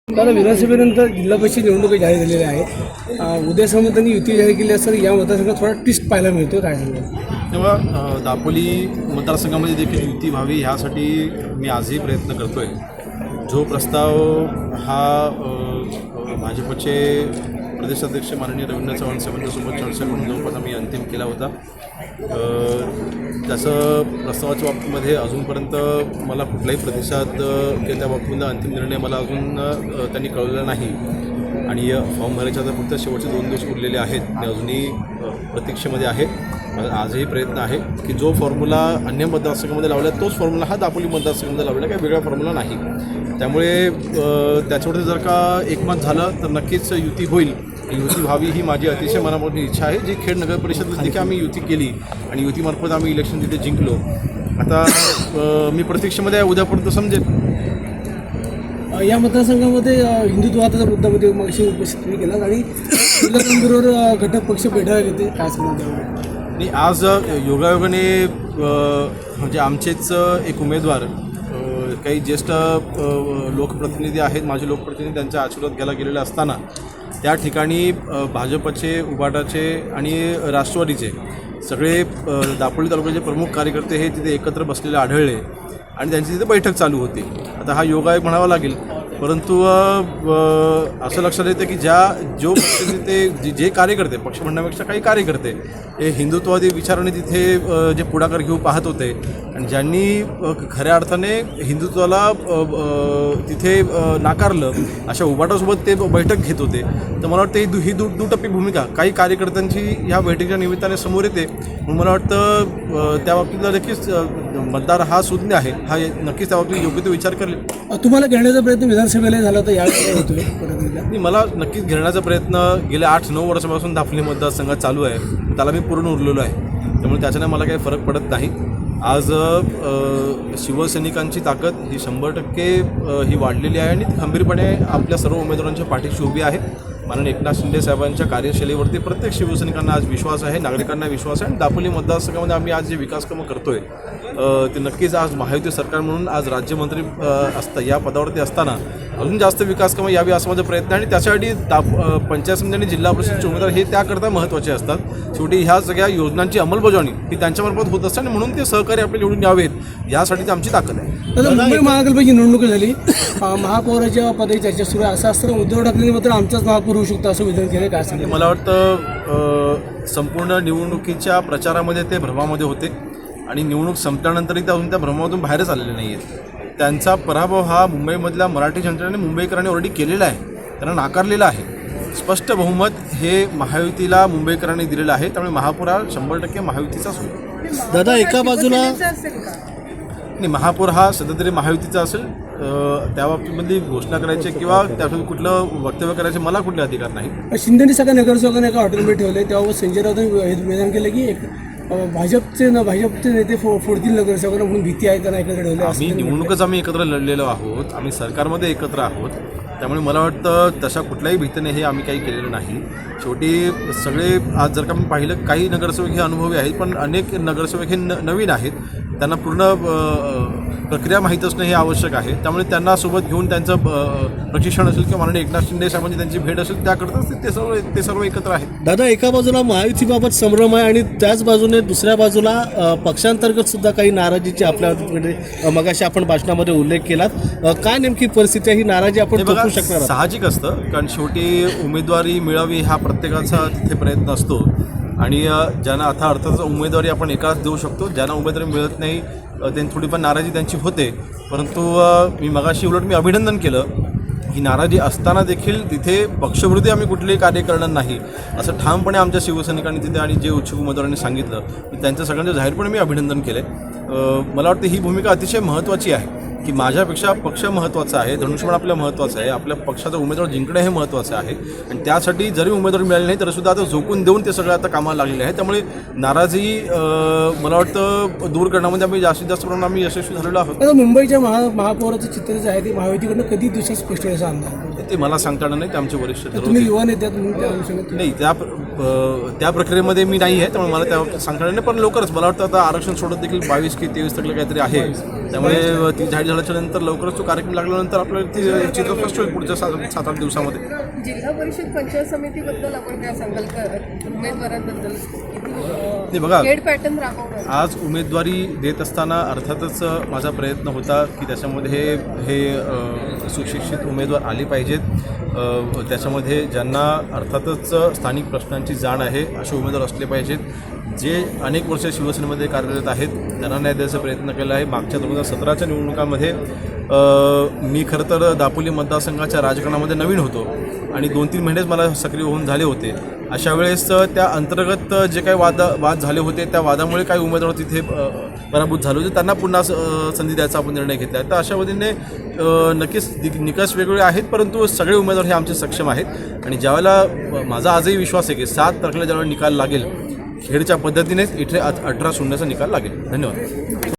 आता विधानसभेनंतर जिल्हा परिषद निवडणुका जाहीर झालेल्या आहेत. उद्या सामंतांनी युती जाहीर केली असताना या मतदारसंघात थोडा ट्विस्ट पाहायला मिळतो. काय सांगा? तेव्हा दापोली मतदारसंघामध्ये देखील युती व्हावी ह्यासाठी मी आजही प्रयत्न करतो आहे. जो प्रस्ताव हा भाजपचे प्रदेशाध्यक्ष माननीय रवींद्र चव्हाण साहेबांच्यासोबत चर्चा करून जवळपास आम्ही अंतिम केला होता. त्याचं प्रस्तावाच्या बाबतीमध्ये अजूनपर्यंत मला कुठलाही प्रतिसाद किंवा त्या बाबतीमध्ये अंतिम निर्णय मला अजून त्यांनी कळवलेला नाही. आणि फॉर्म भरायचे आता फक्त शेवटचे 2 दिवस उरलेले आहेत. ते अजूनही प्रतीक्षेमध्ये आहे. आजही प्रयत्न आहे की जो फॉर्म्युला अन्य मतदारसंघामध्ये लावला तोच फॉर्म्युला हा दापोली मतदारसंघामध्ये लावला, काही वेगळा फॉर्म्युला नाही. त्यामुळे त्याच्यावर जर का एकमत झालं तर नक्कीच युती होईल. युती व्हावी ही माझी अतिशय मनापासून इच्छा आहे. जी खेड नगर परिषद देखील आम्ही युती केली आणि युतीमार्फत आम्ही इलेक्शन तिथे जिंकलो. आता मी प्रतीक्षेमध्ये उद्यापर्यंत समजेल. या मतदारसंघामध्ये हिंदुत्वाचा मुद्द्यामध्ये मगाशी उपस्थित केला आणि बरोबर घटक पक्ष बैठक घेते. काय सांगतो? आणि आज योगायोगाने म्हणजे आमचेच एक उमेदवार काही ज्येष्ठ लोकप्रतिनिधी आहेत, माझे लोकप्रतिनिधी, त्यांचा आशीर्वाद घ्यायला गेलेले असताना त्या ठिकाणी भाजपचे, उबाटाचे आणि राष्ट्रवादीचे सगळे दापोली तालुक्याचे प्रमुख कार्यकर्ते हे तिथे एकत्र बसलेले आढळले आणि त्यांची तिथे बैठक चालू होती. आता हा योगायोग म्हणावा लागेल, परंतु असं लक्षात येतं की जो पक्ष तिथे जे कार्यकर्ते, पक्ष म्हणण्यापेक्षा काही कार्यकर्ते हे हिंदुत्ववादी विचाराने तिथे जे पुढाकार घेऊ पाहत होते आणि ज्यांनी खऱ्या अर्थाने हिंदुत्वाला तिथे नाकारलं, अशा उबाटासोबत ते बैठक घेत होते. तर मला वाटतं ही दुटप्पी भूमिका काही कार्यकर्त्यांची ह्या बैठकीच्या निमित्ताने समोर येते. म्हणून मला वाटतं त्या बाबतीतला नक्कीच मतदार हा सुज्ञ आहे, हा नक्कीच त्या बाबतीत योग्य तो विचार करेल. तुम्हाला घेण्याचा प्रयत्न विधानसभेला झाला तर यावेळी होतोय? मला नक्कीच घेण्याचा प्रयत्न गेल्या 8-9 वर्षापासून दापोली मतदारसंघात चालू आहे. त्याला मी पूर्ण उरलेलो आहे. त्यामुळे त्याच्याने मला काही फरक पडत नाही. आज शिवसैनिकांची ताकद ही 100% ही वाढलेली आहे आणि ती खंबीरपणे आपल्या सर्व उमेदवारांच्या पाठीशी उभी आहे. माननीय एकनाथ शिंदे साहेबांच्या कार्यशैलीवरती प्रत्येक शिवसैनिकांना आज विश्वास आहे, नागरिकांना विश्वास आहे. आणि दापोली मतदारसंघामध्ये आम्ही आज जे विकासकामं करतोय ते नक्कीच आज महायुती सरकार म्हणून आज राज्यमंत्री या पदावरती असताना अजून जास्त विकासकामं यावी असा माझा प्रयत्न आहे. आणि त्यासाठी पंचायत समिती आणि जिल्हा परिषदचे उमेदवार हे त्याकरता महत्त्वाचे असतात. शेवटी ह्या सगळ्या योजनांची अंमलबजावणी ही त्यांच्यामार्फत होत असते आणि म्हणून ते सहकारी आपले निवडून यावेत यासाठी ती आमची ताकद आहे. मुंबई महानगरपालिकेची निवडणूक झाली, महापौराच्या पदाची चर्चा सुरू आहे. असं असताना उद्धव ठाकरेंनी मात्र आमचाच महापौर होऊ शकतो असं विधान केलं. काय सांगितलं? मला वाटतं संपूर्ण निवडणुकीच्या प्रचारामध्ये ते भ्रमामध्ये होते आणि निवडणूक संपल्यानंतरही ते अजून त्या भ्रमामधून बाहेरच आलेले नाही आहेत. त्यांचा पराभव हा मुंबईमधल्या मराठी जनतेने मुंबईकरांनी ऑलरेडी केलेला आहे, त्यांना नाकारलेला आहे. स्पष्ट बहुमत हे महायुतीला मुंबईकरांनी दिलेलं आहे. त्यामुळे महापौर हा 100% महायुतीचाच होईल. दादा, एका बाजूला नाही, महापौर हा सध्या तरी महायुतीचा असेल. त्या बाबतीमधली घोषणा करायची किंवा त्यातून कुठलं वक्तव्य करायचे मला कुठले अधिकार नाही. शिंदेनी सगळ्या नगरसेवकांना एका हॉटेलमध्ये ठेवले, तेव्हा संजय राऊतांनी मैदान केलं की भाजपचे नेते फोडतील नगरसेवकांना म्हणून भीती आहे, त्यांना एकत्र ठेवले. आम्ही निवडणूकच आम्ही एकत्र लढलेलो आहोत, आम्ही सरकारमध्ये एकत्र आहोत. त्यामुळे मला वाटतं तशा कुठल्याही भीतीने हे आम्ही काही केलेलं नाही. शेवटी सगळे आज जर का मी पाहिलं काही नगरसेवक हे अनुभवी आहेत, पण अनेक नगरसेवक हे नवीन आहेत. त्यांना पूर्ण प्रक्रिया माहीत असणं हे आवश्यक आहे. त्यामुळे त्यांना सोबत घेऊन त्यांचं प्रशिक्षण असेल किंवा माननीय एकनाथ शिंदे साहेबांची त्यांची भेट असेल त्याकरताच ते सर्व एकत्र आहेत. दादा, एका बाजूला महायुतीबाबत संभ्रम आहे आणि त्याच बाजूने दुसऱ्या बाजूला पक्षांतर्गत सुद्धा काही नाराजीची आपल्याकडे मगाशी आपण भाषणामध्ये उल्लेख केलात. काय नेमकी परिस्थिती आहे? ही नाराजी आपण थोपवू शकणार? साहजिक असतं, कारण शेवटी उमेदवारी मिळावी हा प्रत्येकाचा तिथे प्रयत्न असतो. आणि ज्यांना अर्थातच उमेदवारी आपण एकाच देऊ शकतो, ज्यांना उमेदवारी मिळत नाही त्यांनी थोडीफार नाराजी त्यांची होते. परंतु मी मगाशी उलट अभिनंदन केलं. ही नाराजी असताना देखील तिथे पक्षविरोधी आम्ही कुठलेही कार्य करणार नाही असं ठामपणे आमच्या शिवसैनिकांनी तिथे आणि जे इच्छुक उमेदवारांनी सांगितलं, त्यांचं सगळ्यांचं जाहीरपणे मी अभिनंदन केले. मला वाटतं ही भूमिका अतिशय महत्त्वाची आहे की माझ्यापेक्षा पक्ष महत्त्वाचा आहे, धनुष्यबाण आपल्या महत्त्वाचं आहे, आपल्या पक्षाचा उमेदवार जिंकणं हे महत्त्वाचं आहे. आणि त्यासाठी जरी उमेदवार मिळाले नाही तरीसुद्धा आता झोकून देऊन ते सगळं आता कामाला लागलेले आहे. त्यामुळे नाराजी मला वाटतं दूर करण्यामध्ये आम्ही जास्तीत जास्त प्रमाणात आम्ही यशस्वी झालेलो आहोत. मुंबईच्या महापौराचं चित्र जे आहे ते महायुतीकडनं कधी दिवसात स्पष्ट असं अंदाज ते मला सांगता येणार नाही, ते आमचे वरिष्ठ तुम्ही ठरवतील. युवा नेत्यात म्हणून त्या अनुषंगाने नाही त्या प्रक्रियेमध्ये मी नाही आहे, त्यामुळे मला त्या सांगता येणार नाही. पण लवकरच मला वाटतं आता आरक्षण सोडत देखील 22 की 23 तारखेला काहीतरी आहे, त्यामुळे ती जाहीर झाल्याच्या नंतर लवकरच तो कार्यक्रम लागल्यानंतर आपल्याला ती चित्र स्पष्ट होईल पुढच्या 7-8 दिवसामध्ये. जिल्हा परिषद पंचायत समितीबद्दल आपण काय सांगाल का उमेदवारांबद्दल ते बघा, हेड पॅटर्न राबवणार? आज उमेदवारी देत असताना अर्थातच माझा प्रयत्न होता की त्याच्यामध्ये हे सुशिक्षित उमेदवार आले पाहिजेत, त्याच्यामध्ये ज्यांना अर्थातच स्थानिक प्रश्नांची जाण आहे असे उमेदवार असले पाहिजेत. जे अनेक वर्ष शिवसेनेमध्ये कार्यरत आहेत त्यांना न्याय द्यायचा प्रयत्न केला आहे. मागच्या 2017च्या निवडणुकामध्ये मी खरं तर दापोली मतदारसंघाच्या राजकारणामध्ये नवीन होतो आणि 2-3 महिनेच मला सक्रिय होऊन झाले होते. अशा वेळेस त्या अंतर्गत जे काही वाद झाले होते त्या वादामुळे काही उमेदवार तिथे पराभूत झाले होते, त्यांना पुन्हा संधी द्यायचा आपण निर्णय घेतला आहे. तर अशा पद्धतीने नक्कीच निकष वेगवेगळे आहेत, परंतु सगळे उमेदवार हे आमचे सक्षम आहेत. आणि ज्यावेळेला माझा आजही विश्वास आहे की 7 तारखेला ज्यावेळेला निकाल लागेल खेडच्या पद्धतीनेच इथे 18-0चा निकाल लागेल. धन्यवाद.